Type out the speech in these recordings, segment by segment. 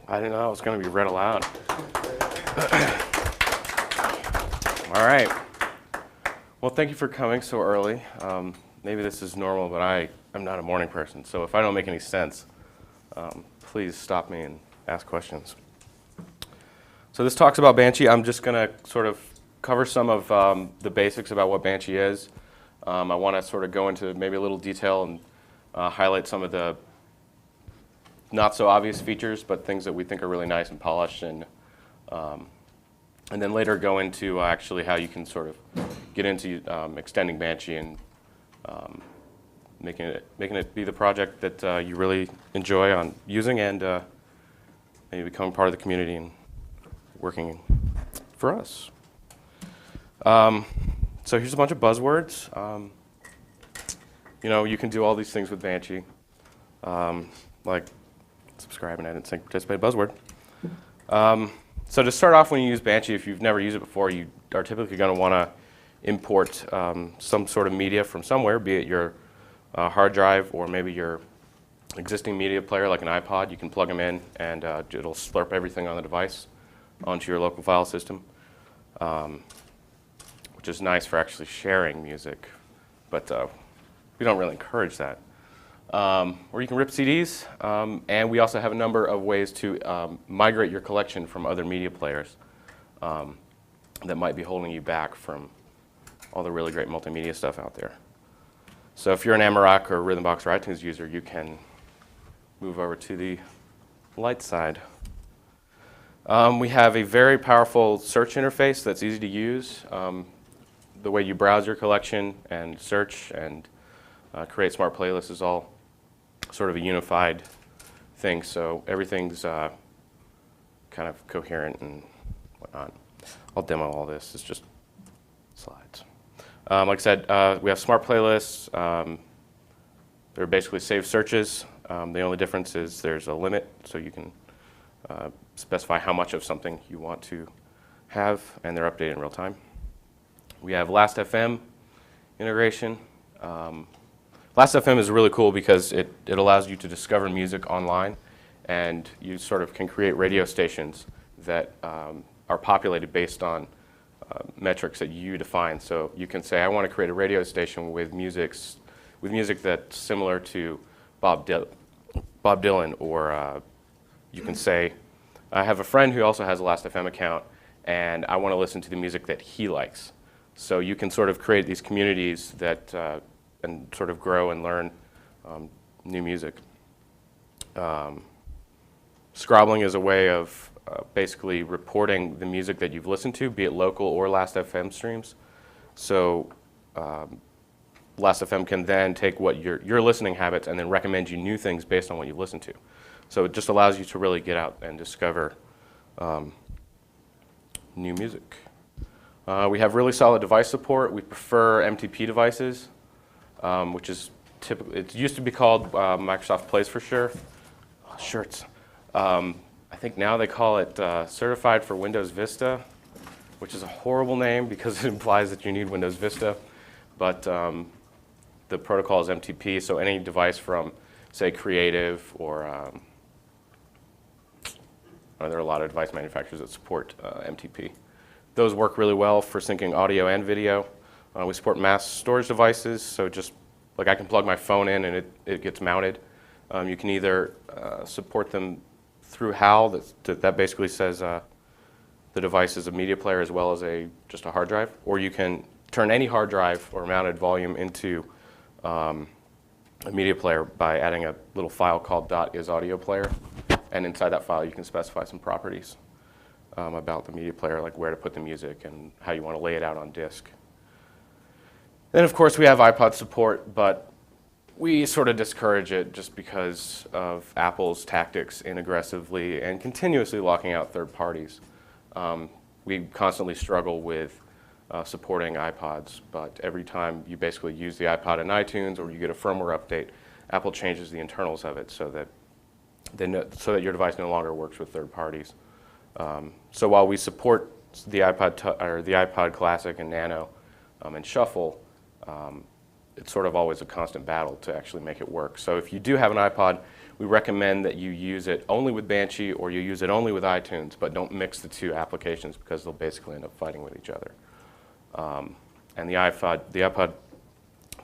I didn't know it was going to be read aloud. All right. Well, thank you for coming so early. Maybe this is normal, but I'm not a morning person. So if I don't make any sense, please stop me and ask questions. So this talks about Banshee. I'm just going to sort of cover some of the basics about what Banshee is. I want to sort of go into maybe a little detail and highlight some of the not so obvious features, but things that we think are really nice and polished, and then later go into actually how you can sort of get into extending Banshee and making it be the project that you really enjoy on using, and maybe becoming part of the community and working for us. So here's a bunch of buzzwords. You can do all these things with Banshee, like subscribe and edit, sync, participate, buzzword. So to start off, when you use Banshee, if you've never used it before, you are typically going to want to import some sort of media from somewhere, be it your hard drive or maybe your existing media player like an iPod. You can plug them in and it'll slurp everything on the device onto your local file system, which is nice for actually sharing music, but we don't really encourage that. Or you can rip CDs, and we also have a number of ways to migrate your collection from other media players that might be holding you back from all the really great multimedia stuff out there. So if you're an Amarok or Rhythmbox or iTunes user, you can move over to the light side. We have a very powerful search interface that's easy to use. The way you browse your collection and search and create smart playlists is all sort of a unified thing, so everything's kind of coherent and whatnot. I'll demo all this. It's just slides. Like I said, we have smart playlists. They're basically saved searches. The only difference is there's a limit, so you can specify how much of something you want to have, and they're updated in real time. We have Last.fm integration. Last.fm is really cool because it allows you to discover music online, and you sort of can create radio stations that are populated based on metrics that you define. So you can say, I want to create a radio station with music that's similar to Bob Dylan, or you can say, I have a friend who also has a Last.fm account, and I want to listen to the music that he likes. So you can sort of create these communities that and sort of grow and learn new music. Scrobbling is a way of basically reporting the music that you've listened to, be it local or Last.fm streams. So Last.fm can then take what your listening habits and then recommend you new things based on what you listen to. So it just allows you to really get out and discover new music. We have really solid device support. We prefer MTP devices, which is typically, it used to be called Microsoft Plays for Sure. Shirts. I think now they call it Certified for Windows Vista, which is a horrible name because it implies that you need Windows Vista. But the protocol is MTP, so any device from, say, Creative or there are a lot of device manufacturers that support MTP. Those work really well for syncing audio and video. We support mass storage devices, so just like I can plug my phone in and it gets mounted. You can either support them through HAL, that basically says the device is a media player as well as just a hard drive, or you can turn any hard drive or mounted volume into a media player by adding a little file called .isAudioPlayer, and inside that file you can specify some properties about the media player, like where to put the music and how you want to lay it out on disk. Then of course we have iPod support, but we sort of discourage it just because of Apple's tactics in aggressively and continuously locking out third parties. We constantly struggle with supporting iPods, but every time you basically use the iPod in iTunes or you get a firmware update, Apple changes the internals of it so that your device no longer works with third parties. So while we support the iPod Classic and Nano and Shuffle, it's sort of always a constant battle to actually make it work. So if you do have an iPod we recommend that you use it only with Banshee or you use it only with iTunes, but don't mix the two applications because they'll basically end up fighting with each other. And the iPod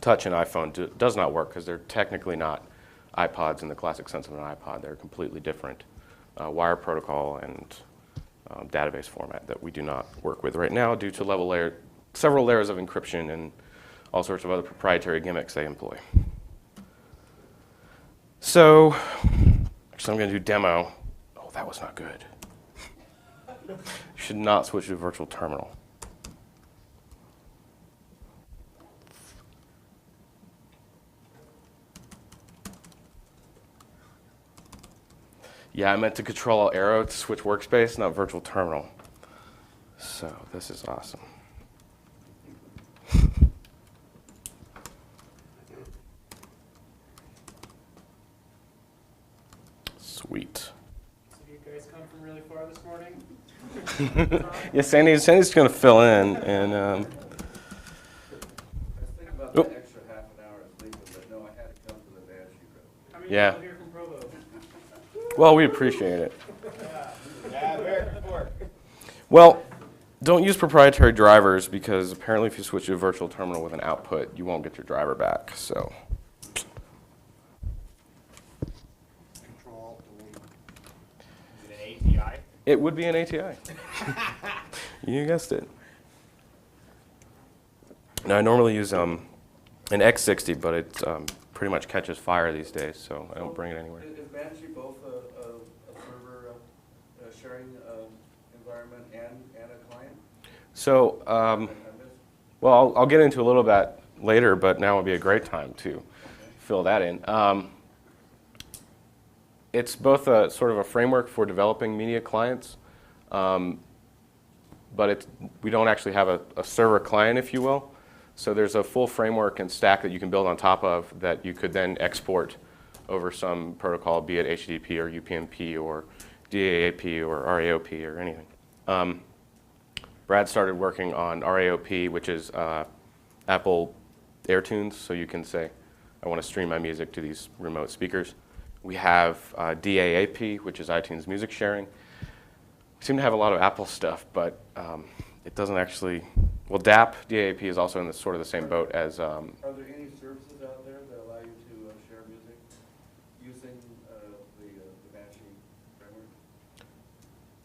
Touch and iPhone does not work because they're technically not iPods in the classic sense of an iPod. They're a completely different wire protocol and database format that we do not work with right now due to several layers of encryption and all sorts of other proprietary gimmicks they employ. So, actually I'm going to do demo. Oh, that was not good. You should not switch to a virtual terminal. Yeah, I meant to Control-Alt-Arrow to switch workspace, not virtual terminal. So this is awesome. Sweet. So you guys come from really far this morning? Yeah, Sandy's going to fill in. And, I was thinking about the extra half an hour of sleep, but no, I had to come to the Banshee room. How many Yeah. people here from Provo? well, we appreciate it. Yeah, American Fork. Well, don't use proprietary drivers because apparently if you switch to a virtual terminal with an output, you won't get your driver back. So. Is it an ATI? It would be an ATI. You guessed it. Now, I normally use an X60, but it pretty much catches fire these days, so I don't bring it anywhere. Is Banshee both a server sharing environment and a client? So, well, I'll get into a little bit later, but now would be a great time to fill that in. It's both a sort of a framework for developing media clients, but we don't actually have a server client, if you will. So there's a full framework and stack that you can build on top of that you could then export over some protocol, be it HTTP or UPnP or DAAP or RAOP or anything. Brad started working on RAOP, which is Apple AirTunes, so you can say, I want to stream my music to these remote speakers. We have DAAP, which is iTunes music sharing. We seem to have a lot of Apple stuff, but it doesn't actually, well, DAAP is also in the, sort of the same boat as. Are there any services out there that allow you to share music using the Banshee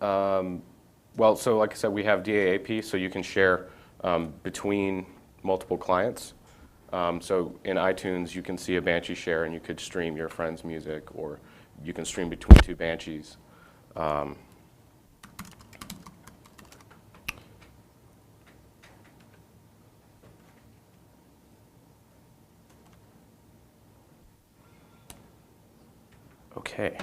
framework? Well, so like I said, we have DAAP, so you can share between multiple clients. So in iTunes, you can see a Banshee share, and you could stream your friend's music, or you can stream between two Banshees. Okay.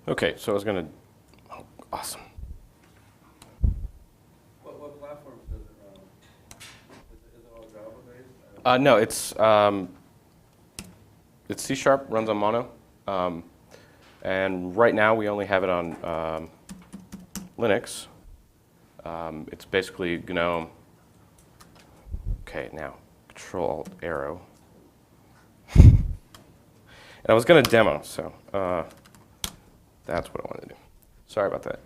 Okay, so I was going to, oh, awesome. What platforms does it run on? Is it all Java-based? No, it's C#, runs on Mono. And right now we only have it on Linux. It's basically GNOME. Okay, now Control-Alt-Arrow. And I was going to demo, so that's what I wanted to do. Sorry about that.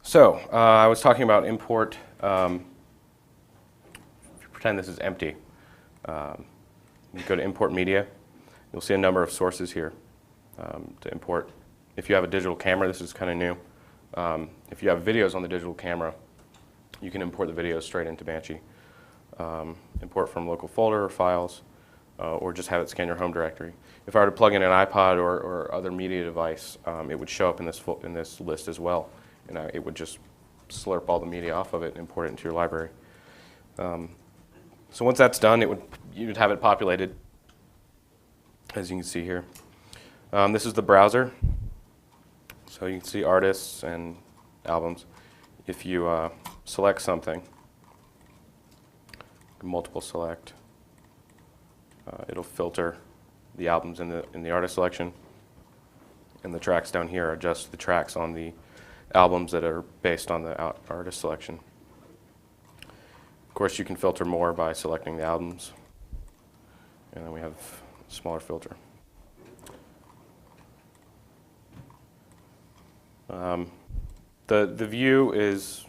So I was talking about import. If you pretend this is empty, you go to import media. You'll see a number of sources here to import. If you have a digital camera, this is kind of new. If you have videos on the digital camera, you can import the videos straight into Banshee. Import from local folder or files, or just have it scan your home directory. If I were to plug in an iPod or other media device, it would show up in this list as well, and it would just slurp all the media off of it and import it into your library. So once that's done, you'd have it populated. as you can see here. This is the browser. So you can see artists and albums. If you select something, multiple select, it'll filter the albums in the artist selection. And the tracks down here are just the tracks on the albums that are based on the artist selection. Of course, you can filter more by selecting the albums. And then we have a smaller filter. The view is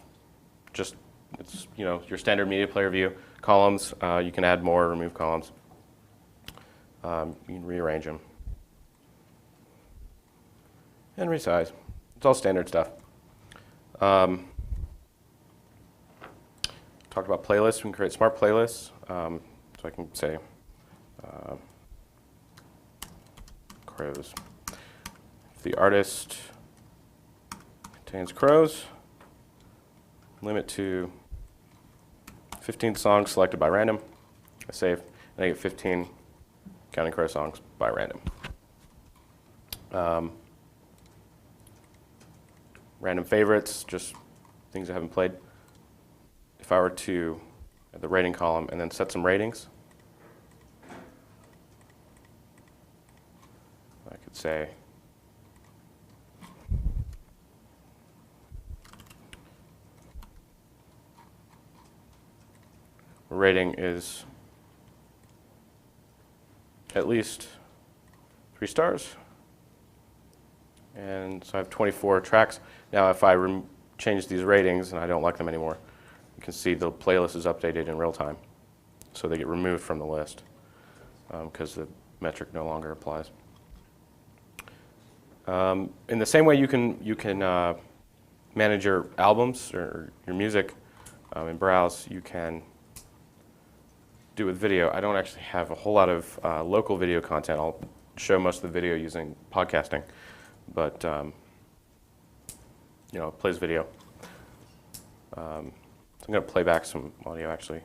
just, it's your standard media player view. Columns, you can add more or remove columns. You can rearrange them. And resize. It's all standard stuff. Talked about playlists. We can create smart playlists. So I can say crows. If the artist contains crows, limit to 15 songs selected by random. I save, and I get 15 Counting Crow songs by random. Random favorites, just things I haven't played. If I were to add the rating column and then set some ratings, I could say rating is at least 3 stars. And so I have 24 tracks. Now if I change these ratings and I don't like them anymore, you can see the playlist is updated in real time. So they get removed from the list because the metric no longer applies. In the same way you can manage your albums or your music in Browse, you can do with video. I don't actually have a whole lot of local video content. I'll show most of the video using podcasting, but it plays video. So I'm going to play back some audio actually.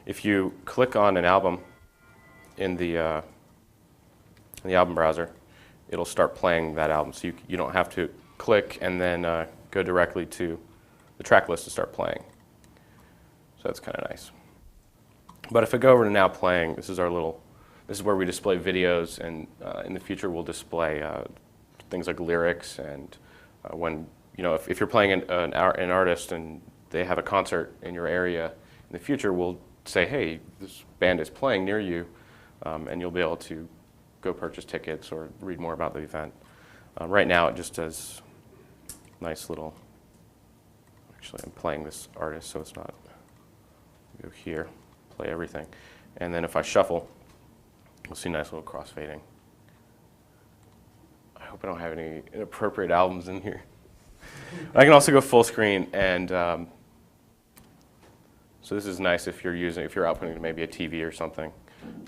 If you click on an album in the album browser, it'll start playing that album. So you don't have to click and then go directly to the track list to start playing. So that's kind of nice. But if I go over to now playing, this is where we display videos, and in the future we'll display things like lyrics, and when if you're playing an artist and they have a concert in your area, in the future we'll say, hey, this band is playing near you, and you'll be able to go purchase tickets or read more about the event. Right now it just does nice little, actually I'm playing this artist so it's not, go here, play everything. And then if I shuffle, you'll see nice little crossfading. I hope I don't have any inappropriate albums in here. I can also go full screen, and so this is nice if you're outputting to maybe a TV or something.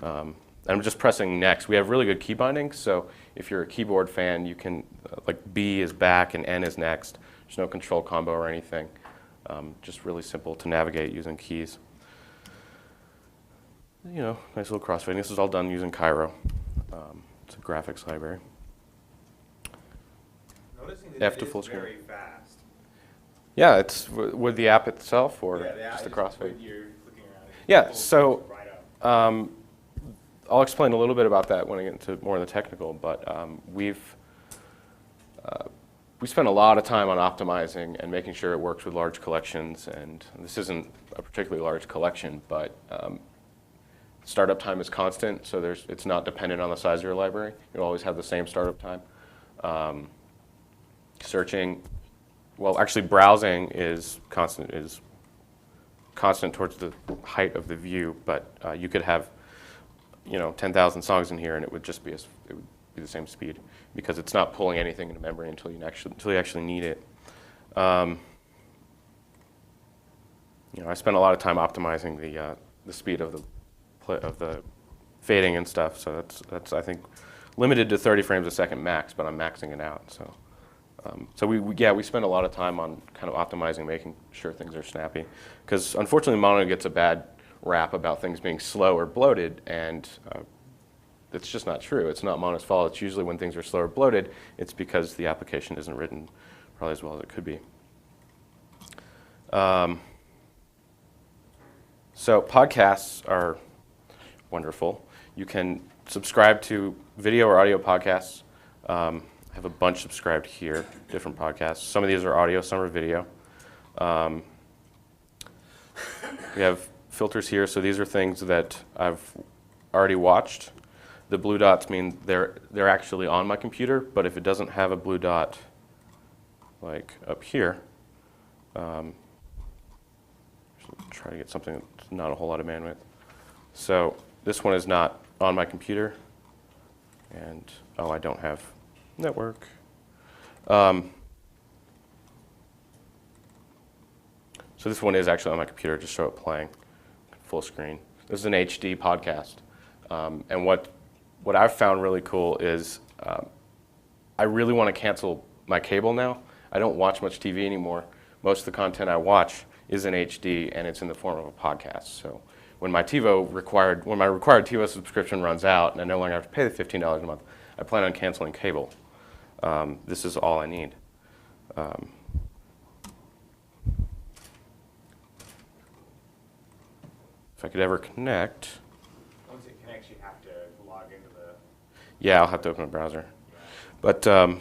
I'm just pressing next. We have really good key binding, so if you're a keyboard fan, you can, like B is back and N is next. There's no control combo or anything. Just really simple to navigate using keys. Nice little crossfading. This is all done using Cairo. It's a graphics library. Noticing that F it to is full screen. very fast. Yeah, it's with the app itself or just the crossfade. When you're clicking around, Yeah, so right up. I'll explain a little bit about that when I get into more of the technical, but we spend a lot of time on optimizing and making sure it works with large collections, and this isn't a particularly large collection, but startup time is constant, so it's not dependent on the size of your library. You'll always have the same startup time. Searching, well, actually browsing is constant towards the height of the view, but you could have 10,000 songs in here, and it would just be the same speed because it's not pulling anything into memory until you actually need it. I spend a lot of time optimizing the speed of the fading and stuff. So that's I think limited to 30 frames a second max, but I'm maxing it out. So we spend a lot of time on kind of optimizing, making sure things are snappy, because unfortunately Mono gets a bad rap about things being slow or bloated, and that's just not true. It's not Mono's fault. It's usually when things are slow or bloated, it's because the application isn't written probably as well as it could be. So podcasts are wonderful. You can subscribe to video or audio podcasts. I have a bunch subscribed here, different podcasts. Some of these are audio, some are video. We have filters here, so these are things that I've already watched. The blue dots mean they're actually on my computer, but if it doesn't have a blue dot like up here, try to get something that's not a whole lot of bandwidth. So this one is not on my computer, and oh, I don't have network. So this one is actually on my computer, just show it playing full screen. This is an HD podcast, and what I've found really cool is I really want to cancel my cable now. I don't watch much TV anymore. Most of the content I watch is in HD, and it's in the form of a podcast. So when my required TiVo subscription runs out, and I no longer have to pay the $15 a month, I plan on canceling cable. This is all I need. If I could ever connect. Once it connects, you have to log into the... Yeah, I'll have to open a browser. But I'll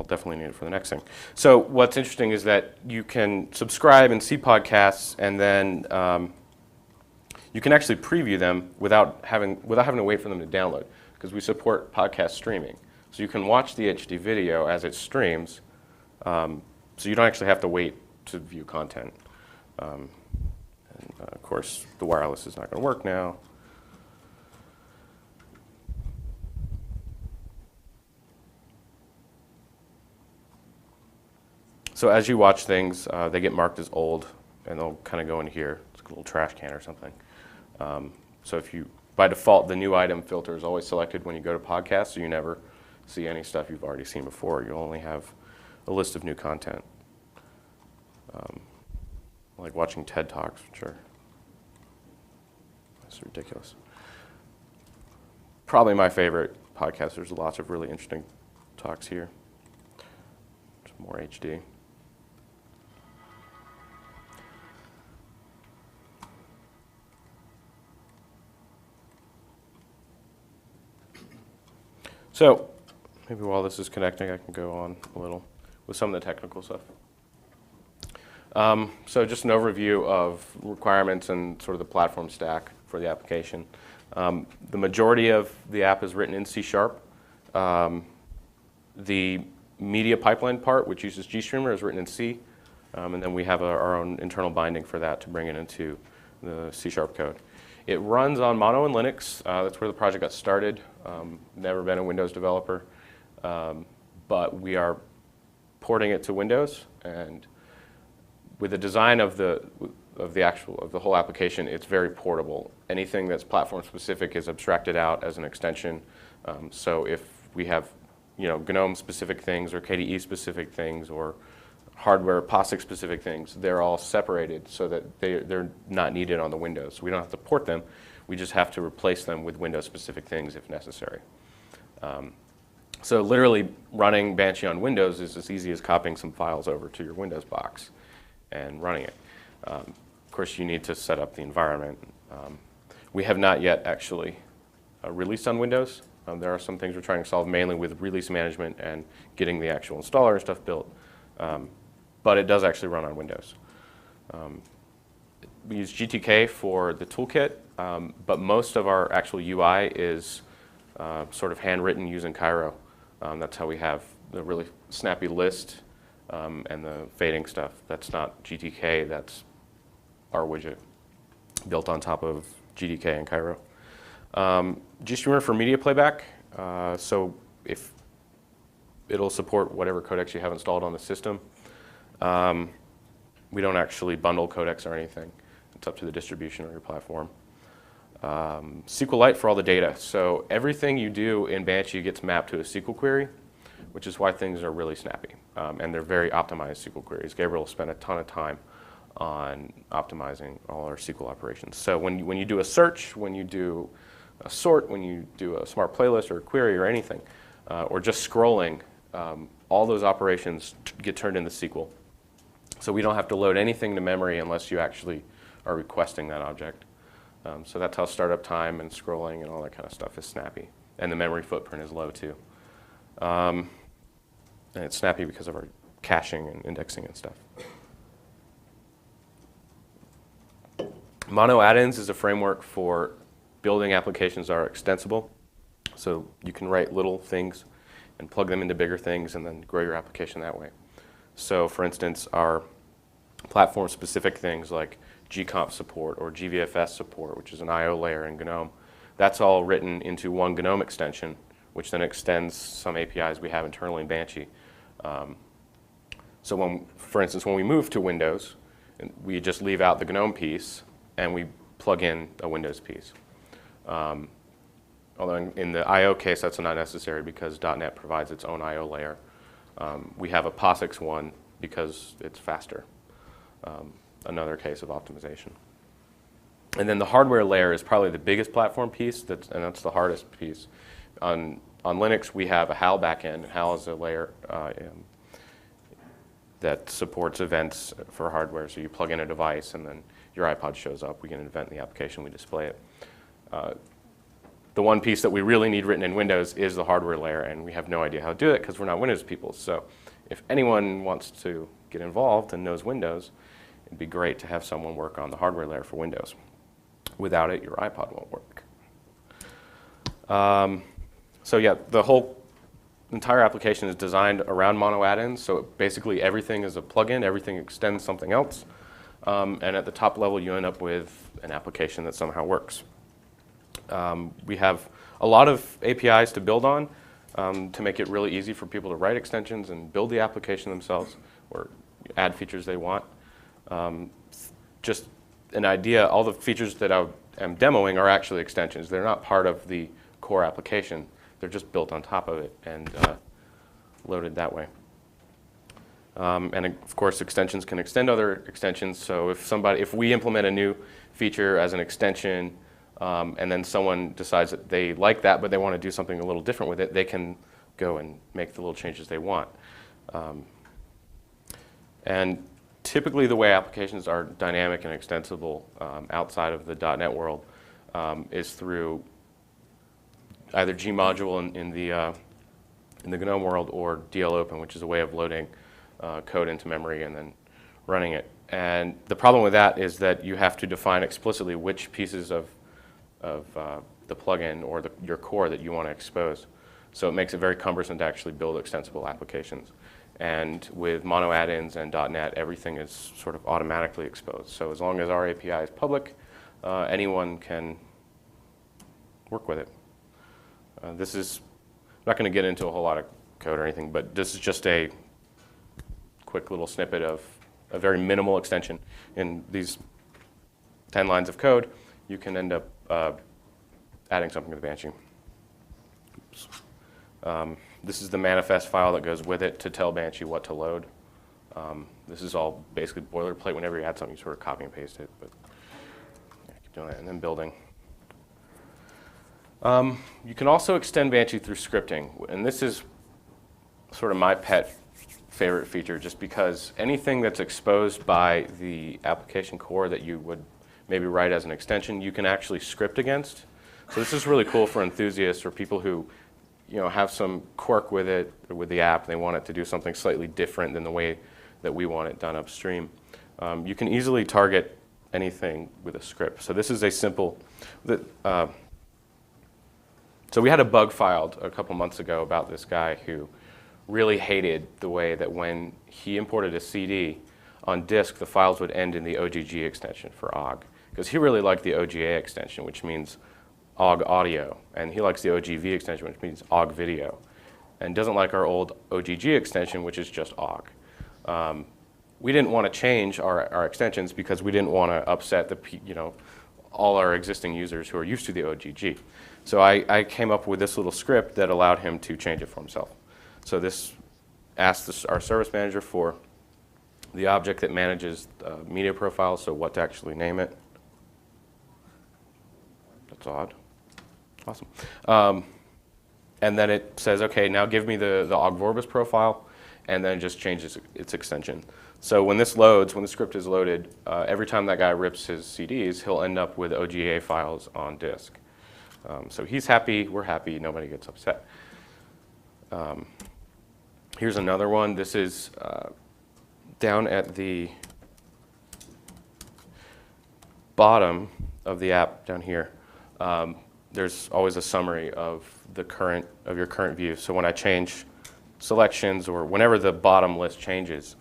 definitely need it for the next thing. So what's interesting is that you can subscribe and see podcasts, and then you can actually preview them without having to wait for them to download, because we support podcast streaming. So you can watch the HD video as it streams, so you don't actually have to wait to view content. Of course, the wireless is not going to work now. So as you watch things, they get marked as old, and they'll kind of go in here. It's like a little trash can or something. So if you, by default, the new item filter is always selected when you go to podcasts, so you never see any stuff you've already seen before. You'll only have a list of new content. Like watching TED Talks, which are that's ridiculous. Probably my favorite podcast. There's lots of really interesting talks here. Some more HD. So maybe while this is connecting, I can go on a little with some of the technical stuff. So just an overview of requirements and sort of the platform stack for the application. The majority of the app is written in C#. The media pipeline part, which uses GStreamer, is written in C. And then we have our own internal binding for that to bring it into the C# code. It runs on Mono and Linux. That's where the project got started. Never been a Windows developer. But we are porting it to Windows, and with the design of the whole application, it's very portable. Anything that's platform specific is abstracted out as an extension. So if we have, GNOME specific things or KDE specific things or hardware POSIX specific things, they're all separated so that they're not needed on the Windows. We don't have to port them. We just have to replace them with Windows specific things if necessary. So literally running Banshee on Windows is as easy as copying some files over to your Windows box and running it. Of course, you need to set up the environment. We have not yet actually released on Windows. There are some things we're trying to solve mainly with release management and getting the actual installer and stuff built. But it does actually run on Windows. We use GTK for the toolkit, but most of our actual UI is sort of handwritten using Cairo. That's how we have the really snappy list and the fading stuff. That's not GTK, that's our widget built on top of GTK and Cairo. GStreamer for media playback. So if it'll support whatever codecs you have installed on the system. We don't actually bundle codecs or anything. It's up to the distribution or your platform. SQLite for all the data. So everything you do in Banshee gets mapped to a SQL query, which is why things are really snappy. And they're very optimized SQL queries. Gabriel spent a ton of time on optimizing all our SQL operations. So when you do a search, when you do a sort, when you do a smart playlist or a query or anything, or just scrolling, all those operations get turned into SQL. So we don't have to load anything to memory unless you actually are requesting that object. So that's how startup time and scrolling and all that kind of stuff is snappy. And the memory footprint is low too. And it's snappy because of our caching and indexing and stuff. Mono add-ins is a framework for building applications that are extensible. So you can write little things and plug them into bigger things and then grow your application that way. So for instance, our platform-specific things like gcomp support or gvfs support, which is an I/O layer in GNOME, that's all written into one GNOME extension, which then extends some APIs we have internally in Banshee. So for instance, when we move to Windows, we just leave out the GNOME piece and we plug in a Windows piece. Although in the I/O case, that's not necessary because .NET provides its own I/O layer. We have a POSIX one because it's faster. Another case of optimization. And then the hardware layer is probably the biggest platform piece, and that's the hardest piece. On Linux, we have a HAL backend. HAL is a layer that supports events for hardware. So you plug in a device, and then your iPod shows up. We get an event in the application. We display it. The one piece that we really need written in Windows is the hardware layer, and we have no idea how to do it because we're not Windows people. So if anyone wants to get involved and knows Windows, it'd be great to have someone work on the hardware layer for Windows. Without it, your iPod won't work. So yeah, the whole entire application is designed around mono add-ins. So basically everything is a plugin, everything extends something else. And at the top level, you end up with an application that somehow works. We have a lot of APIs to build on to make it really easy for people to write extensions and build the application themselves or add features they want. Just an idea, all the features that I am demoing are actually extensions. They're not part of the core application. They're just built on top of it and loaded that way. And of course, extensions can extend other extensions. So if we implement a new feature as an extension, and then someone decides that they like that, but they want to do something a little different with it, they can go and make the little changes they want. And typically, the way applications are dynamic and extensible outside of the .NET world is through either gmodule in the GNOME world or DLOpen, which is a way of loading code into memory and then running it. And the problem with that is that you have to define explicitly which pieces of the plugin or your core that you want to expose. So it makes it very cumbersome to actually build extensible applications. And with mono add-ins and .NET, everything is sort of automatically exposed. So as long as our API is public, anyone can work with it. This is I'm not going to get into a whole lot of code or anything, but this is just a quick little snippet of a very minimal extension. In these 10 lines of code, you can end up adding something to the Banshee. Oops. This is the manifest file that goes with it to tell Banshee what to load. This is all basically boilerplate. Whenever you add something, you sort of copy and paste it. But yeah, keep doing that, and then building. You can also extend Banshee through scripting, and this is sort of my pet favorite feature, just because anything that's exposed by the application core that you would maybe write as an extension, you can actually script against. So this is really cool for enthusiasts or people who have some quirk with it, or with the app. They want it to do something slightly different than the way that we want it done upstream. You can easily target anything with a script. So this is a simple. So we had a bug filed a couple months ago about this guy who really hated the way that when he imported a CD on disk, the files would end in the OGG extension for OGG. Because he really liked the OGA extension, which means OGG audio. And he likes the OGV extension, which means OGG video. And doesn't like our old OGG extension, which is just OGG. We didn't want to change our extensions because we didn't want to upset all our existing users who are used to the OGG. So I came up with this little script that allowed him to change it for himself. So this asked our service manager for the object that manages media profiles, so what to actually name it. That's odd. Awesome. And then it says, okay, now give me the Ogg Vorbis profile, and then it just changes its extension. So when this loads, when the script is loaded, every time that guy rips his CDs, he'll end up with OGA files on disk. So he's happy, we're happy, nobody gets upset. Here's another one. This is down at the bottom of the app down here. There's always a summary of your current view. So when I change selections or whenever the bottom list changes,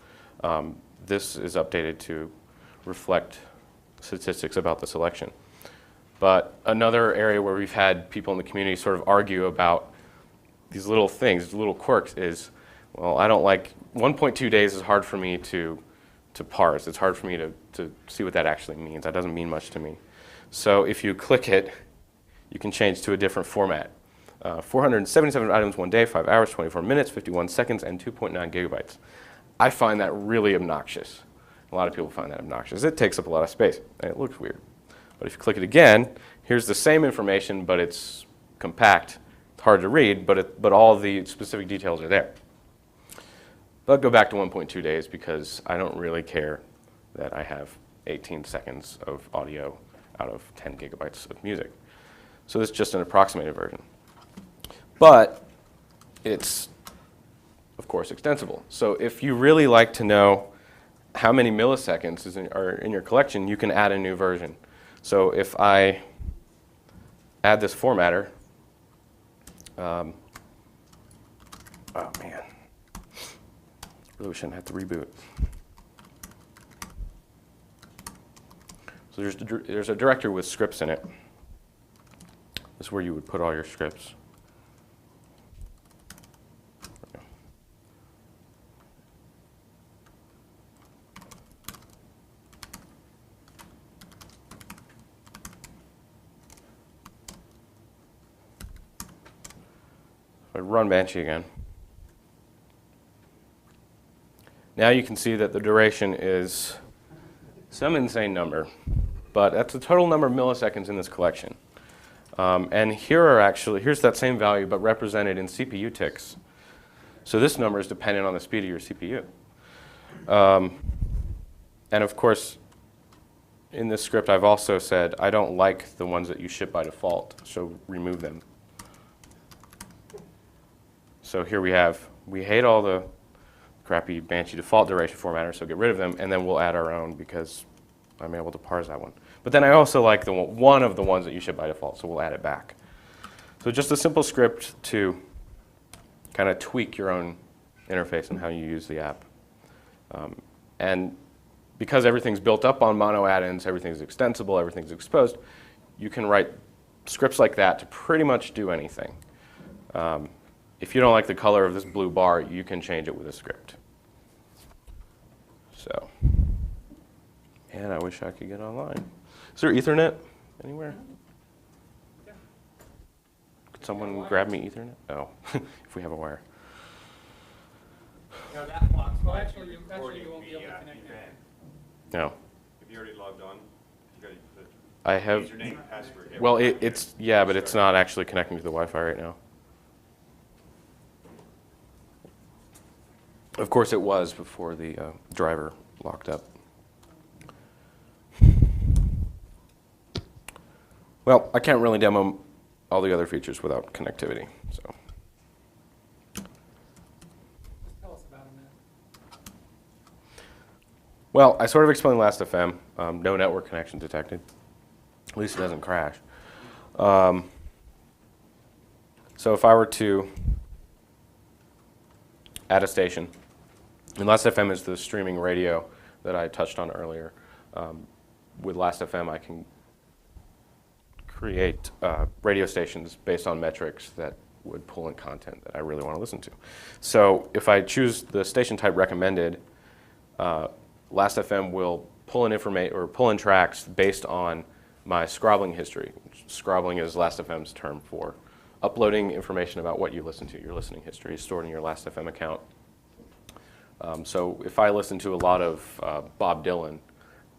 this is updated to reflect statistics about the selection. But another area where we've had people in the community sort of argue about these little things, these little quirks is, well, I don't like, 1.2 days is hard for me to parse. It's hard for me to see what that actually means. That doesn't mean much to me. So if you click it, you can change to a different format. 477 items 1 day, 5 hours, 24 minutes, 51 seconds, and 2.9 gigabytes. I find that really obnoxious. A lot of people find that obnoxious. It takes up a lot of space, and it looks weird. But if you click it again, here's the same information, but it's compact. It's hard to read, but all the specific details are there. But go back to 1.2 days because I don't really care that I have 18 seconds of audio out of 10 gigabytes of music. So this is just an approximated version. But it's, of course, extensible. So if you really like to know how many milliseconds are in your collection, you can add a new version. So if I add this formatter, oh man, really wish I didn't have to reboot. So there's a directory with scripts in it. This is where you would put all your scripts. If I run Banshee again, now you can see that the duration is some insane number, but that's the total number of milliseconds in this collection. And here's that same value, but represented in CPU ticks. So this number is dependent on the speed of your CPU. And of course, in this script, I've also said I don't like the ones that you ship by default, so remove them. So here we hate all the crappy Banshee default duration formatters, so get rid of them, and then we'll add our own because I'm able to parse that one. But then I also like one of the ones that you ship by default, so we'll add it back. So just a simple script to kind of tweak your own interface and how you use the app. And because everything's built up on mono add-ins, everything's extensible, everything's exposed, you can write scripts like that to pretty much do anything. If you don't like the color of this blue bar, you can change it with a script. So, and I wish I could get online. Is there Ethernet anywhere? Yeah. Could someone grab me Ethernet? Oh, if we have a wire. No, that block's Well, fine. actually, you won't be able to connect now. No. Have you already logged on? You got the I have, username and password. well, yeah, but it's not actually connecting to the Wi-Fi right now. Of course it was before the driver locked up. Well, I can't really demo all the other features without connectivity, so. Tell us about them. Well, I sort of explained last.fm. No network connection detected. At least it doesn't crash. So if I were to add a station, and last.fm is the streaming radio that I touched on earlier. With last.fm, I can create radio stations based on metrics that would pull in content that I really want to listen to. So if I choose the station type recommended, last.fm will pull in tracks based on my scrobbling history. Scrobbling is last.fm's term for uploading information about what you listen to. Your listening history is stored in your last.fm account. So if I listen to a lot of Bob Dylan,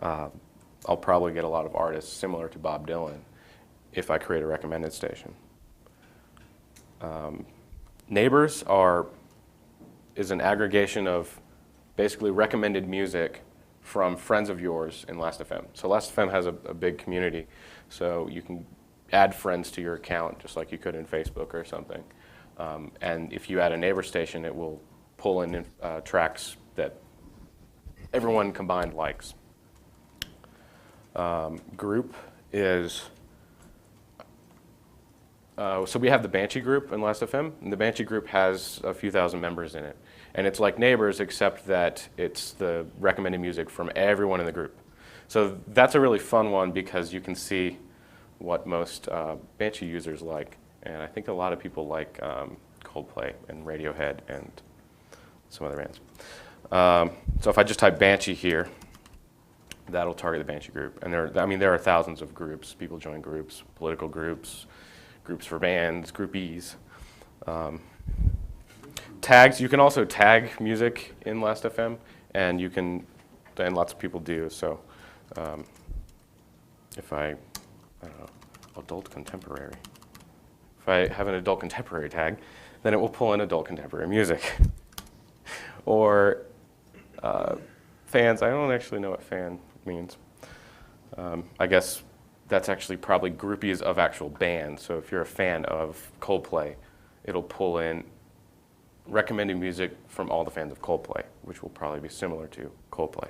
I'll probably get a lot of artists similar to Bob Dylan if I create a recommended station. Neighbors is an aggregation of basically recommended music from friends of yours in Last.fm. So Last.fm has a big community, so you can add friends to your account just like you could in Facebook or something. And if you add a neighbor station, it will pull in tracks that everyone combined likes. Group is, so we have the Banshee group in Last.fm, and the Banshee group has a few thousand members in it. And it's like Neighbors, except that it's the recommended music from everyone in the group. So that's a really fun one because you can see what most Banshee users like. And I think a lot of people like Coldplay and Radiohead and some other bands. So if I just type Banshee here, that'll target the Banshee group. And there are thousands of groups. People join groups, political groups, groups for bands, groupies. Tags, you can also tag music in Last.fm, and lots of people do. So if I don't know, adult contemporary. If I have an adult contemporary tag, then it will pull in adult contemporary music. Or fans, I don't actually know what fan means. I guess that's actually probably groupies of actual bands. So if you're a fan of Coldplay, it'll pull in recommended music from all the fans of Coldplay, which will probably be similar to Coldplay.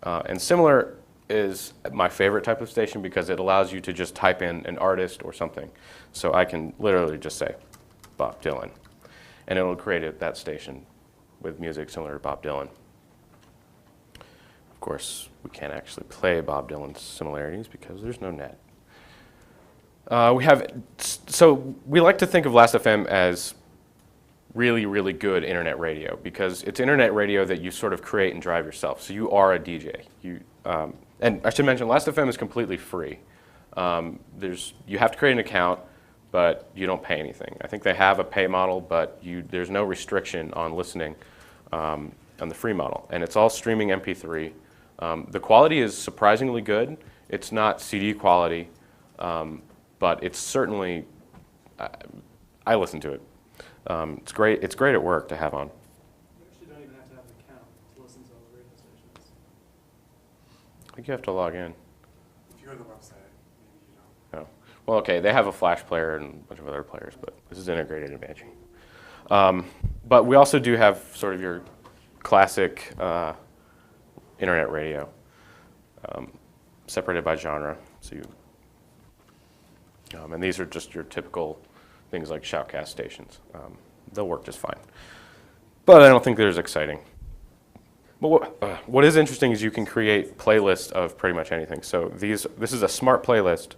And similar is my favorite type of station because it allows you to just type in an artist or something. So I can literally just say Bob Dylan, and it'll create that station with music similar to Bob Dylan. Of course, we can't actually play Bob Dylan's similarities because there's no net. So we like to think of Last.fm as really, really good internet radio because it's internet radio that you sort of create and drive yourself. So you are a DJ. And I should mention, Last.fm is completely free. You have to create an account, but you don't pay anything. I think they have a pay model, but there's no restriction on listening on the free model. And it's all streaming MP3. The quality is surprisingly good. It's not CD quality, but it's certainly, I listen to it. It's great. It's great at work to have on. You actually don't even have to have an account to listen to all the radio stations. I think you have to log in. If you're on the website, maybe you don't. Oh. Well, okay, they have a Flash player and a bunch of other players, but this is integrated in Banshee. But we also do have sort of your classic internet radio, separated by genre. So and these are just your typical things like shoutcast stations. They'll work just fine. But I don't think they're as exciting. But what is interesting is you can create playlists of pretty much anything. So this is a smart playlist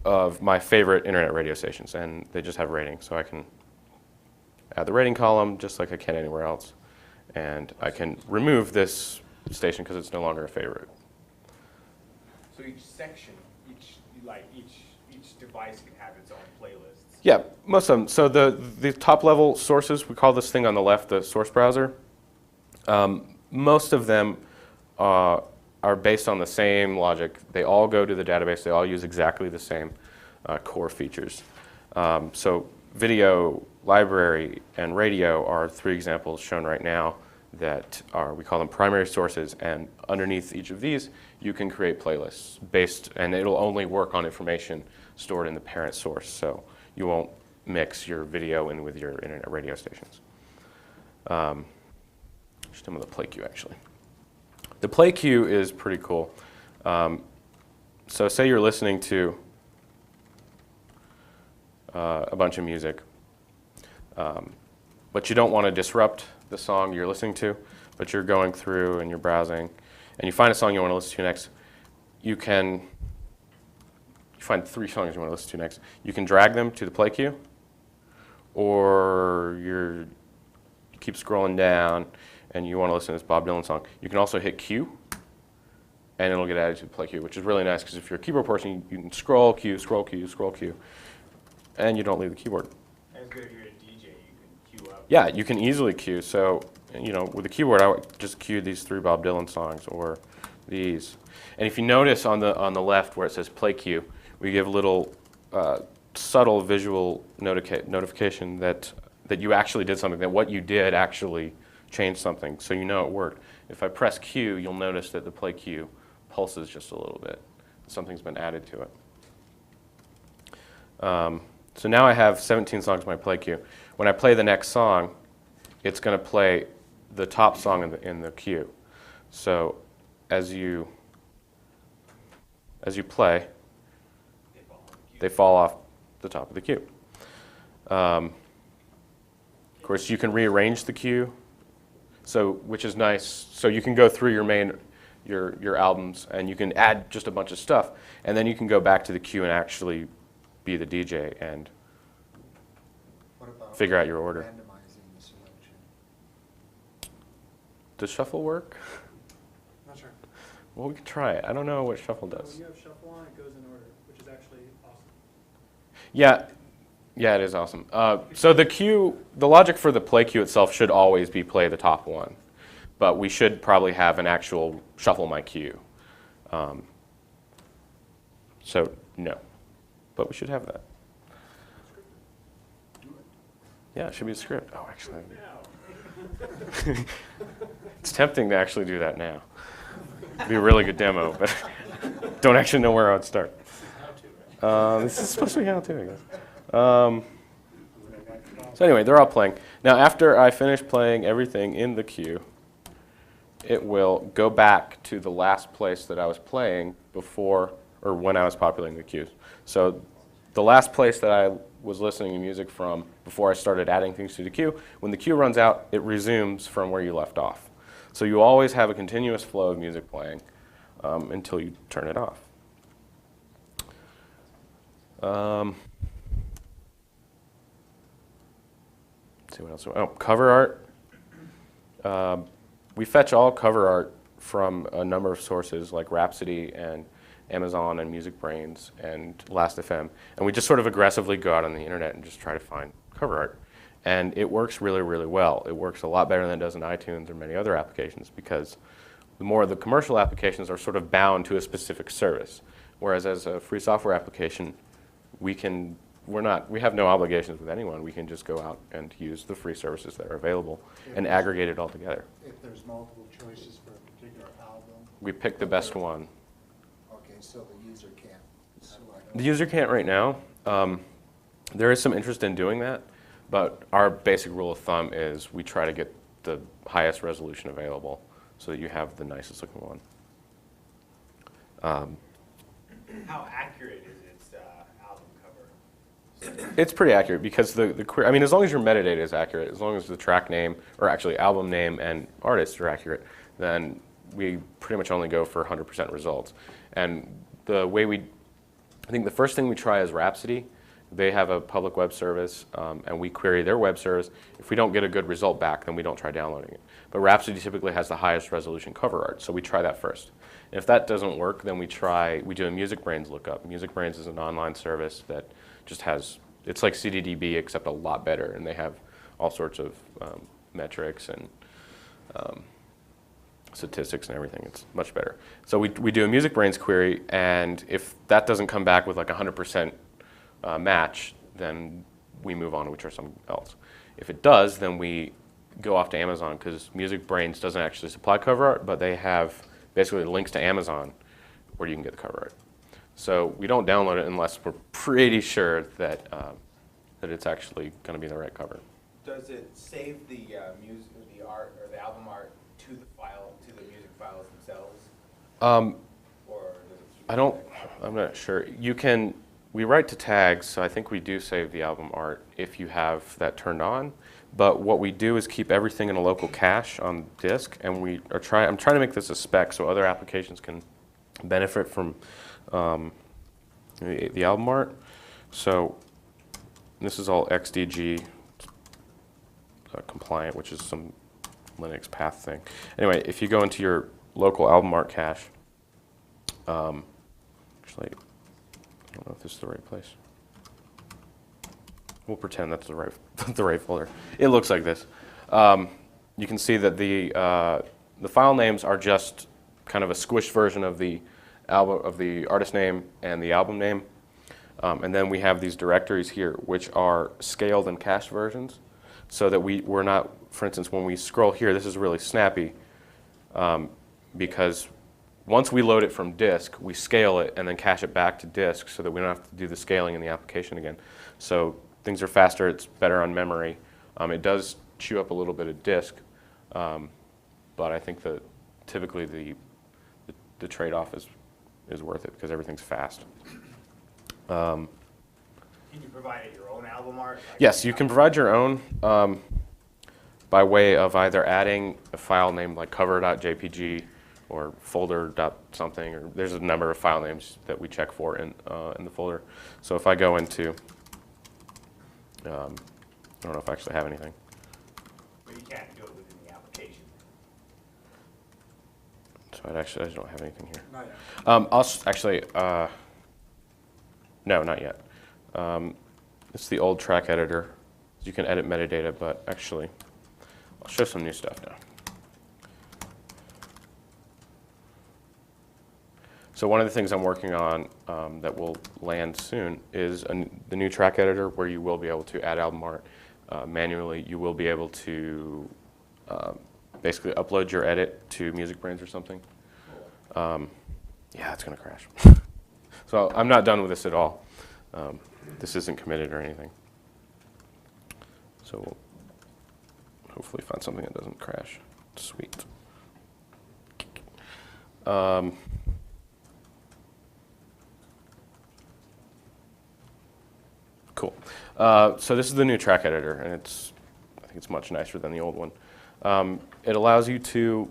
of my favorite internet radio stations, and they just have ratings. So I can add the rating column just like I can anywhere else. And I can remove this station because it's no longer a favorite. So each section, each device can have its own playlists. Yeah, most of them. So the top level sources, we call this thing on the left the source browser. Most of them are based on the same logic. They all go to the database. They all use exactly the same core features. So video, library, and radio are three examples shown right now that we call them primary sources, and underneath each of these you can create playlists and it'll only work on information stored in the parent source, so you won't mix your video in with your internet radio stations. Just done with the play queue actually. The play queue is pretty cool. So say you're listening to a bunch of music, but you don't want to disrupt the song you're listening to, but you're going through and you're browsing, and you find a song you want to listen to next. You find 3 songs you want to listen to next. You can drag them to the play queue, or you keep scrolling down and you want to listen to this Bob Dylan song. You can also hit Q, and it'll get added to the play queue, which is really nice because if you're a keyboard person, you can scroll Q, scroll Q, scroll Q, and you don't leave the keyboard. And it's good if you're a DJ, you can queue up. Yeah, you can easily queue. So, with the keyboard, I would just queue these 3 Bob Dylan songs or these. And if you notice on the left where it says play queue, we give little subtle visual notification that you actually did something, that what you did actually changed something, so you know it worked. If I press Q, you'll notice that the play cue pulses just a little bit. Something's been added to it. So now I have 17 songs in my play queue. When I play the next song, it's going to play the top song in the queue. So as you play, they fall off the top of the queue. Of course, you can rearrange the queue, which is nice. So you can go through your albums, and you can add just a bunch of stuff, and then you can go back to the queue and actually be the DJ and figure out your order. Randomizing the selection. Does shuffle work? Not sure. Well, we can try it. I don't know what shuffle When does. you have shuffle on, it goes in order, which is actually awesome. Yeah, it is awesome. So the logic for the play queue itself should always be play the top one, but we should probably have an actual shuffle my queue. So no, but we should have that. Yeah, it should be a script. Oh, actually, it's tempting to actually do that now. It'd be a really good demo, but don't actually know where I would start. This is supposed to be how to, I guess. So anyway, they're all playing. Now, after I finish playing everything in the queue, it will go back to the last place that I was playing before or when I was populating the queues. So the last place that I was listening to music from before I started adding things to the queue, when the queue runs out, it resumes from where you left off. So you always have a continuous flow of music playing until you turn it off. Let's see what else. Oh, cover art. We fetch all cover art from a number of sources like Rhapsody and Amazon and MusicBrainz and Last.fm. And we just sort of aggressively go out on the internet and just try to find cover art. And it works really, really well. It works a lot better than it does in iTunes or many other applications because the more of the commercial applications are sort of bound to a specific service. Whereas as a free software application, we have no obligations with anyone. We can just go out and use the free services that are available and aggregate it all together. If there's multiple choices for a particular album, We pick the best one. okay, so the user can't select. The user can't right now. There is some interest in doing that, but our basic rule of thumb is we try to get the highest resolution available so that you have the nicest looking one. How accurate is its album cover? It's pretty accurate because I mean, as long as your metadata is accurate, as long as the track name, or actually album name and artist are accurate, then we pretty much only go for 100% results. And the way I think the first thing we try is Rhapsody. They have a public web service, and we query their web service. If we don't get a good result back, then we don't try downloading it. But Rhapsody typically has the highest resolution cover art, so we try that first. And if that doesn't work, then we do a MusicBrainz lookup. MusicBrainz is an online service that just it's like CDDB except a lot better, and they have all sorts of metrics and statistics and everything. It's much better. So we do a MusicBrainz query, and if that doesn't come back with like 100% match, then we move on and we try something else. If it does, then we go off to Amazon because MusicBrainz doesn't actually supply cover art, but they have basically links to Amazon where you can get the cover art. So we don't download it unless we're pretty sure that that it's actually going to be the right cover. Does it save the music, or the art, or the album art to the file, to the music files themselves? Or does it keep I'm not sure. We write to tags, so I think we do save the album art if you have that turned on. But what we do is keep everything in a local cache on disk, and I'm trying to make this a spec so other applications can benefit from the album art. So this is all XDG compliant, which is some Linux path thing. Anyway, if you go into your local album art cache, actually, I don't know if this is the right place. We'll pretend that's the right folder. It looks like this. You can see that the file names are just kind of a squished version of the artist name and the album name. And then we have these directories here, which are scaled and cached versions, so that we're not, for instance, when we scroll here, this is really snappy because once we load it from disk, we scale it and then cache it back to disk so that we don't have to do the scaling in the application again. So things are faster, it's better on memory. It does chew up a little bit of disk, but I think that typically the trade-off is worth it because everything's fast. Can you provide your own album art? Yes, you can provide your own by way of either adding a file named like cover.jpg or folder.something, or there's a number of file names that we check for in the folder. So if I go into, I don't know if I actually have anything. But you can't do it within the application. So I just don't have anything here. Not yet. Actually, no, not yet. It's the old track editor. You can edit metadata, but actually, I'll show some new stuff now. So one of the things I'm working on that will land soon is the new track editor, where you will be able to add album art manually. You will be able to basically upload your edit to MusicBrainz or something. Yeah, it's going to crash. So I'm not done with this at all. This isn't committed or anything. So we'll hopefully find something that doesn't crash. Sweet. Cool. So this is the new track editor, and I think it's much nicer than the old one. It allows you to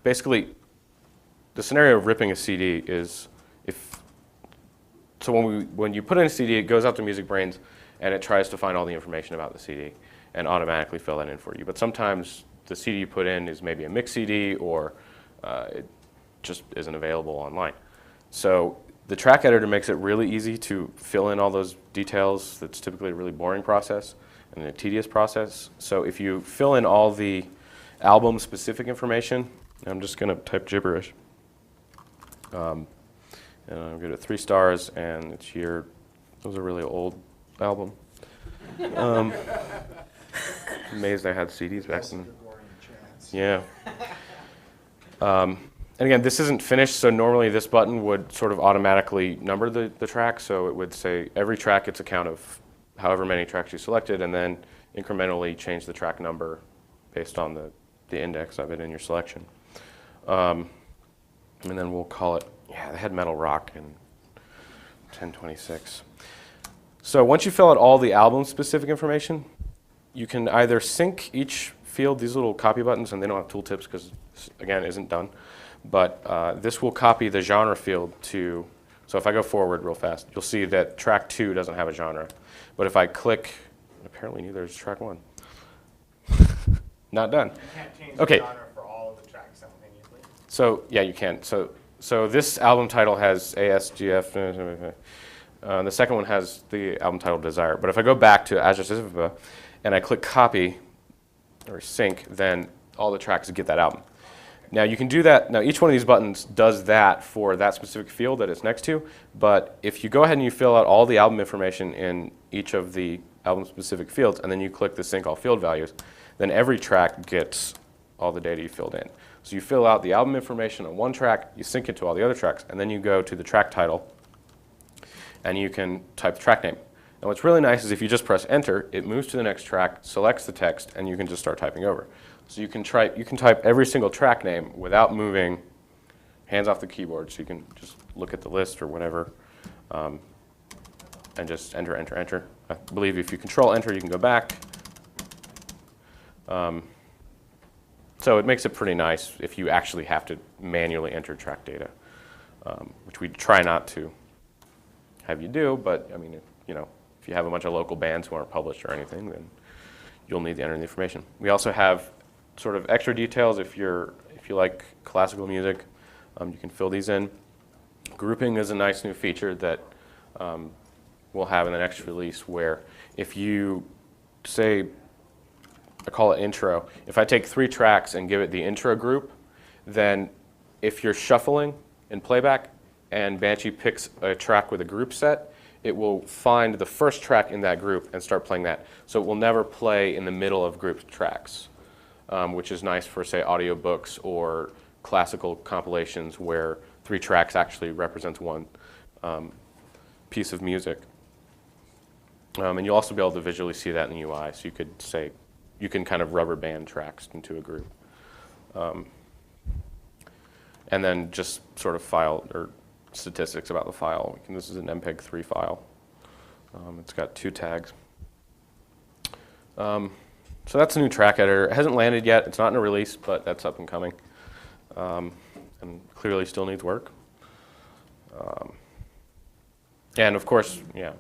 basically, the scenario of ripping a CD is when you put in a CD, it goes out to MusicBrainz and it tries to find all the information about the CD and automatically fill that in for you. But sometimes the CD you put in is maybe a mix CD, or it just isn't available online. So the track editor makes it really easy to fill in all those details. That's typically a really boring process and a tedious process. So if you fill in all the album-specific information, I'm just going to type gibberish. And I'm good at 3 stars, and it's here. It was a really old album. Amazed I had CDs back then. Yeah. And again, this isn't finished, so normally this button would sort of automatically number the track. So it would say every track gets a count of however many tracks you selected, and then incrementally change the track number based on the index of it in your selection. And then we'll call it, yeah, the head metal rock in 1026. So once you fill out all the album-specific information, you can either sync each field, these little copy buttons, and they don't have tooltips because, again, it isn't done. But this will copy the genre field to, so if I go forward real fast, you'll see that track 2 doesn't have a genre. But if I click, apparently neither is track 1. Not done. You can't change Okay. the genre for all of the tracks simultaneously. So yeah, you can. So this album title has ASGF. The second one has the album title Desire. But if I go back to Azure and I click copy or sync, then all the tracks get that album. Now you can do that. Now each one of these buttons does that for that specific field that it's next to. But if you go ahead and you fill out all the album information in each of the album-specific fields, and then you click the sync all field values, then every track gets all the data you filled in. So you fill out the album information on one track, you sync it to all the other tracks, and then you go to the track title, and you can type the track name. And what's really nice is if you just press enter, it moves to the next track, selects the text, and you can just start typing over. So you can type every single track name without moving, hands off the keyboard, so you can just look at the list or whatever, and just enter, enter, enter. I believe if you control enter, you can go back. So it makes it pretty nice if you actually have to manually enter track data, which we try not to have you do. But I mean, if you have a bunch of local bands who aren't published or anything, then you'll need to enter the information. We also have sort of extra details if you like classical music. You can fill these in. Grouping is a nice new feature that we'll have in the next release, where if you say, I call it intro. If I take 3 tracks and give it the intro group, then if you're shuffling in playback and Banshee picks a track with a group set, it will find the first track in that group and start playing that. So it will never play in the middle of group tracks, which is nice for, say, audiobooks or classical compilations where 3 tracks actually represents one piece of music. And you'll also be able to visually see that in the UI. So you could say, you can kind of rubber band tracks into a group. And then just sort of file or statistics about the file. This is an MPEG-3 file. It's got 2 tags. So that's a new track editor. It hasn't landed yet. It's not in a release, but that's up and coming. And clearly still needs work. And of course, yeah.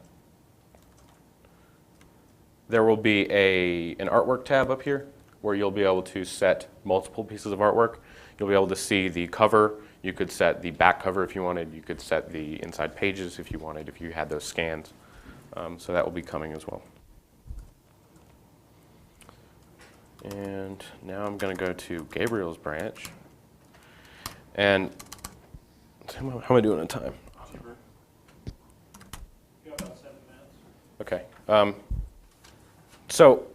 There will be an artwork tab up here where you'll be able to set multiple pieces of artwork. You'll be able to see the cover. You could set the back cover if you wanted. You could set the inside pages if you wanted, if you had those scans. So that will be coming as well. And now I'm going to go to Gabriel's branch. And how am I doing on time? You got about 7 minutes. Okay. So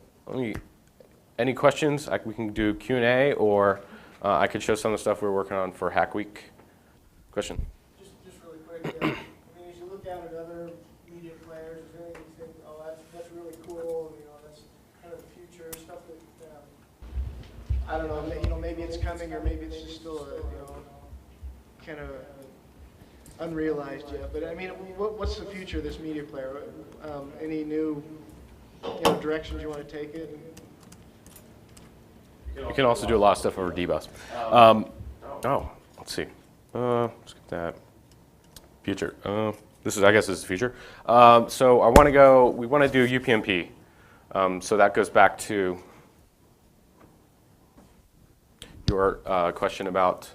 any questions? We can do Q&A, or I could show some of the stuff we're working on for Hack Week. Question? Just really quick, I mean, as you look out at other media players, is there anything you think, oh, that's really cool, you know, that's kind of the future, stuff that, I don't know, maybe it's coming, or maybe it's just still, kind of unrealized yet, but I mean, what's the future of this media player? Any new, directions you want to take it? You can also do a lot of stuff over dbus. Let's see. Let's get that. Future. I guess this is the future. So we want to do UPnP. So that goes back to your question about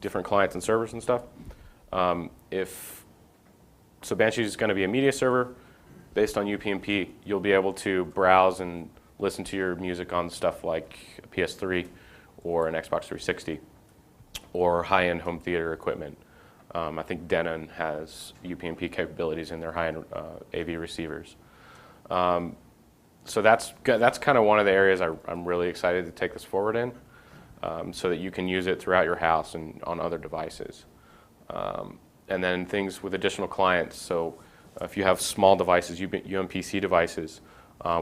different clients and servers and stuff. So Banshee is going to be a media server based on UPnP. You'll be able to browse and listen to your music on stuff like a PS3 or an Xbox 360 or high-end home theater equipment. I think Denon has UPnP capabilities in their high-end AV receivers. So that's kind of one of the areas I'm really excited to take this forward in, so that you can use it throughout your house and on other devices. And then things with additional clients. So if you have small devices, UMPC devices,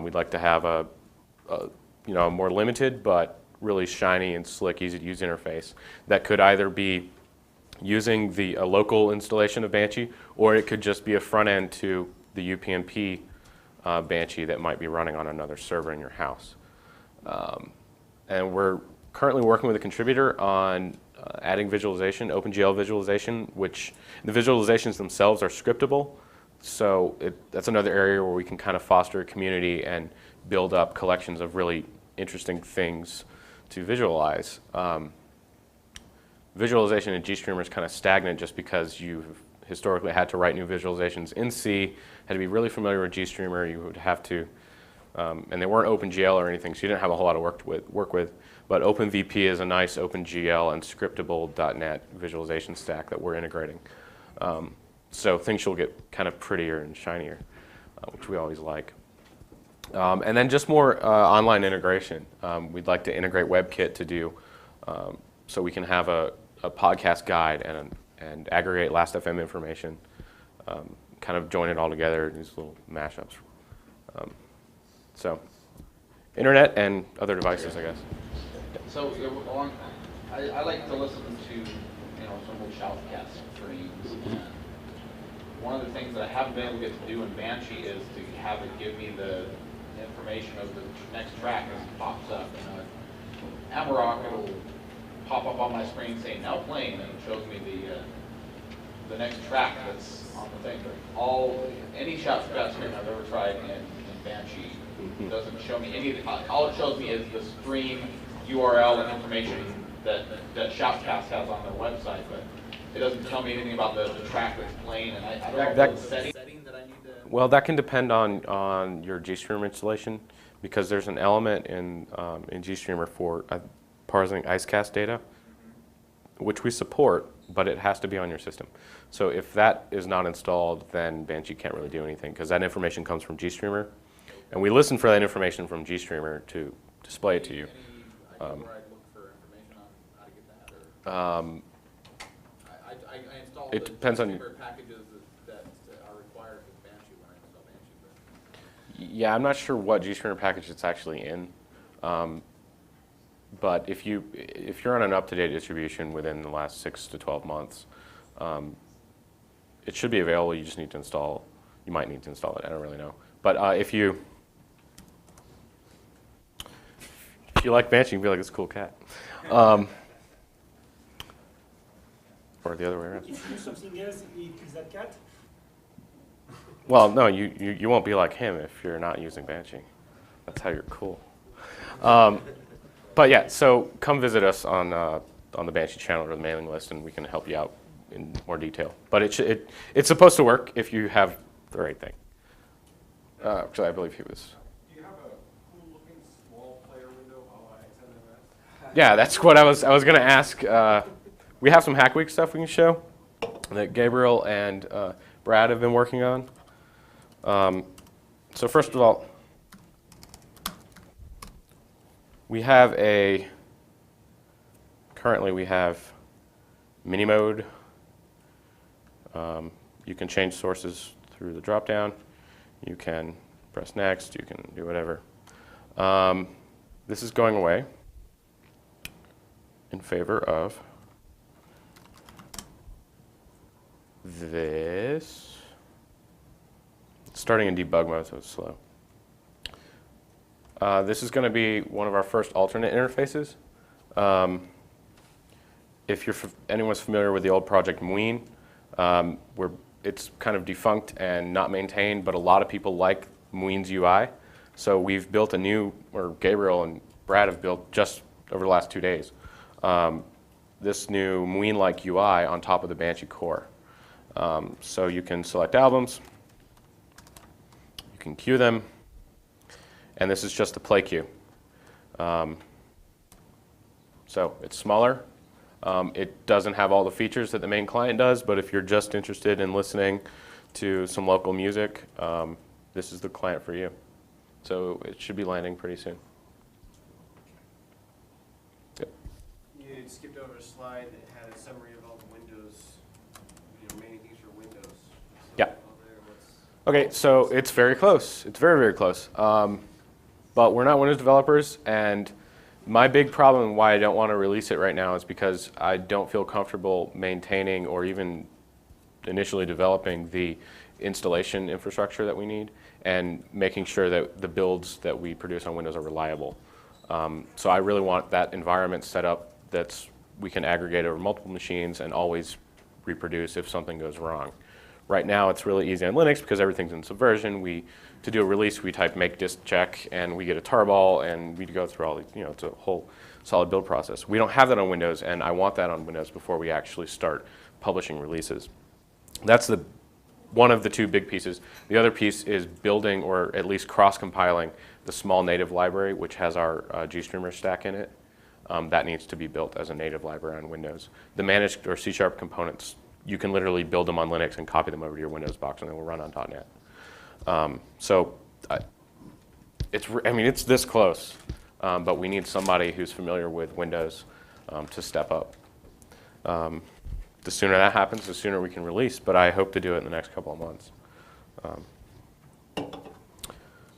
we'd like to have a more limited but really shiny and slick, easy-to-use interface that could either be using a local installation of Banshee, or it could just be a front end to the UPnP Banshee that might be running on another server in your house. And we're currently working with a contributor on adding visualization, OpenGL visualization, which the visualizations themselves are scriptable. So that's another area where we can kind of foster a community and build up collections of really interesting things to visualize. Visualization in GStreamer is kind of stagnant just because you've historically had to write new visualizations in C, had to be really familiar with GStreamer. You would have to, and they weren't OpenGL or anything, so you didn't have a whole lot of work with. But OpenVP is a nice OpenGL and scriptable .NET visualization stack that we're integrating. So things will get kind of prettier and shinier, which we always like. And then just more online integration. We'd like to integrate WebKit to do, so we can have a podcast guide and aggregate Last.fm information, kind of join it all together in these little mashups. So internet and other devices, I guess. So I like to listen to some old shoutcast streams, and one of the things that I haven't been able to get to do in Banshee is to have it give me the information of the next track as it pops up. Amarok, it'll pop up on my screen saying now playing, and it shows me the next track that's on the thing. Any shoutcast stream I've ever tried in Banshee doesn't show me any of the, all it shows me is the stream URL and information that Shoutcast has on their website, but it doesn't tell me anything about the track that's playing, and I don't know if there's a setting that I need to... Well, that can depend on your GStreamer installation, because there's an element in GStreamer for parsing IceCast data. which we support, but it has to be on your system. So if that is not installed, then Banshee can't really do anything because that information comes from GStreamer. And we listen for that information from GStreamer to display it to you. Any idea where I'd look for information on how to get that? Or I installed It the depends on- GStreamer packages that are required with Banshee when I install Banshee. Yeah, I'm not sure what GStreamer package it's actually in. But if you're on an up-to-date distribution within the last 6 to 12 months, it should be available. You just need to install. You might need to install it. I don't really know. But if you like Banshee, you can be like this cool cat. Or the other way around. If you do something else, it kills that cat. Well, no, you won't be like him if you're not using Banshee. That's how you're cool. But yeah, so come visit us on the Banshee channel or the mailing list, and we can help you out in more detail. But it's supposed to work if you have the right thing. Actually, I believe he was. Do you have a cool-looking small player window on XMMS? Yeah, that's what I was going to ask. We have some Hack Week stuff we can show that Gabriel and Brad have been working on. So first of all, currently we have mini mode. You can change sources through the drop-down. You can press next. You can do whatever. This is going away in favor of this. It's starting in debug mode, so it's slow. This is going to be one of our first alternate interfaces. If anyone's familiar with the old project Mween, it's kind of defunct and not maintained, but a lot of people like Mween's UI. So we've built or Gabriel and Brad have built just over the last 2 days, this new Mween-like UI on top of the Banshee core. So you can select albums, you can queue them, and this is just the play queue. So it's smaller. It doesn't have all the features that the main client does, but if you're just interested in listening to some local music, this is the client for you. So it should be landing pretty soon. Yep. You skipped over a slide that had a summary of all the Windows, main things for Windows. So Yeah. all there, Okay, so it's very close. It's very, very close. But we're not Windows developers, and my big problem why I don't want to release it right now is because I don't feel comfortable maintaining or even initially developing the installation infrastructure that we need and making sure that the builds that we produce on Windows are reliable. So I really want that environment set up that we can aggregate over multiple machines and always reproduce if something goes wrong. Right now it's really easy on Linux because everything's in Subversion. To do a release, we type make dist check and we get a tarball and we go through all these, it's a whole solid build process. We don't have that on Windows, and I want that on Windows before we actually start publishing releases. That's one of the two big pieces. The other piece is building or at least cross-compiling the small native library, which has our GStreamer stack in it. That needs to be built as a native library on Windows. The managed or C# components, you can literally build them on Linux and copy them over to your Windows box, and they will run on .NET. It's this close, but we need somebody who's familiar with Windows to step up. The sooner that happens, the sooner we can release, but I hope to do it in the next couple of months.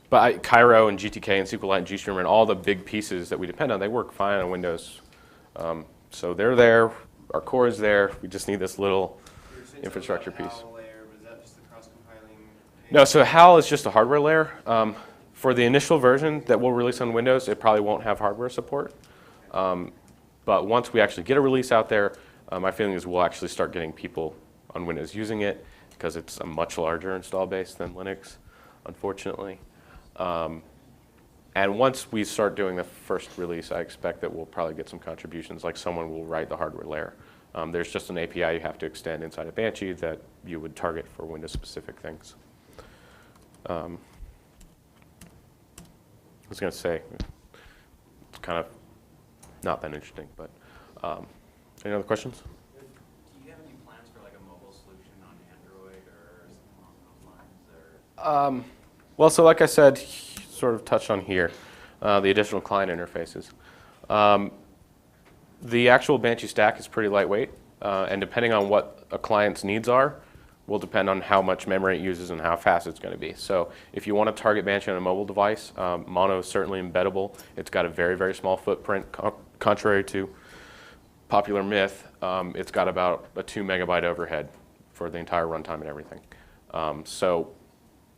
But Cairo and GTK and SQLite and GStreamer and all the big pieces that we depend on, they work fine on Windows. So they're there, our core is there, we just need this little infrastructure piece. layer, was that just the cross-compiling? No, so HAL is just a hardware layer. For the initial version that we'll release on Windows, it probably won't have hardware support. But once we actually get a release out there, my feeling is we'll actually start getting people on Windows using it because it's a much larger install base than Linux, unfortunately. And once we start doing the first release, I expect that we'll probably get some contributions, like someone will write the hardware layer. There's just an API you have to extend inside of Banshee that you would target for Windows-specific things. I was going to say, it's kind of not that interesting, but Any other questions? Do you have any plans for like a mobile solution on Android or something along those lines? Or Well, so like I said, sort of touched on here, the additional client interfaces. The actual Banshee stack is pretty lightweight, and depending on what a client's needs are, will depend on how much memory it uses and how fast it's going to be. So if you want to target Banshee on a mobile device, Mono is certainly embeddable. It's got a very, very small footprint, contrary to popular myth. It's got about a 2 megabyte overhead for the entire runtime and everything. So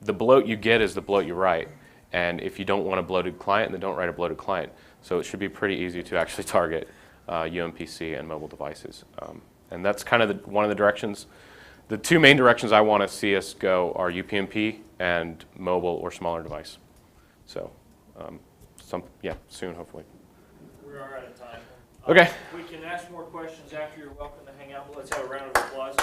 the bloat you get is the bloat you write. And if you don't want a bloated client, then don't write a bloated client. So it should be pretty easy to actually target UMPC and mobile devices. And that's kind of one of the directions. The two main directions I want to see us go are UPnP and mobile or smaller device. So, soon, hopefully. We are out of time. Okay. We can ask more questions after. You're welcome to hang out. Let's have a round of applause.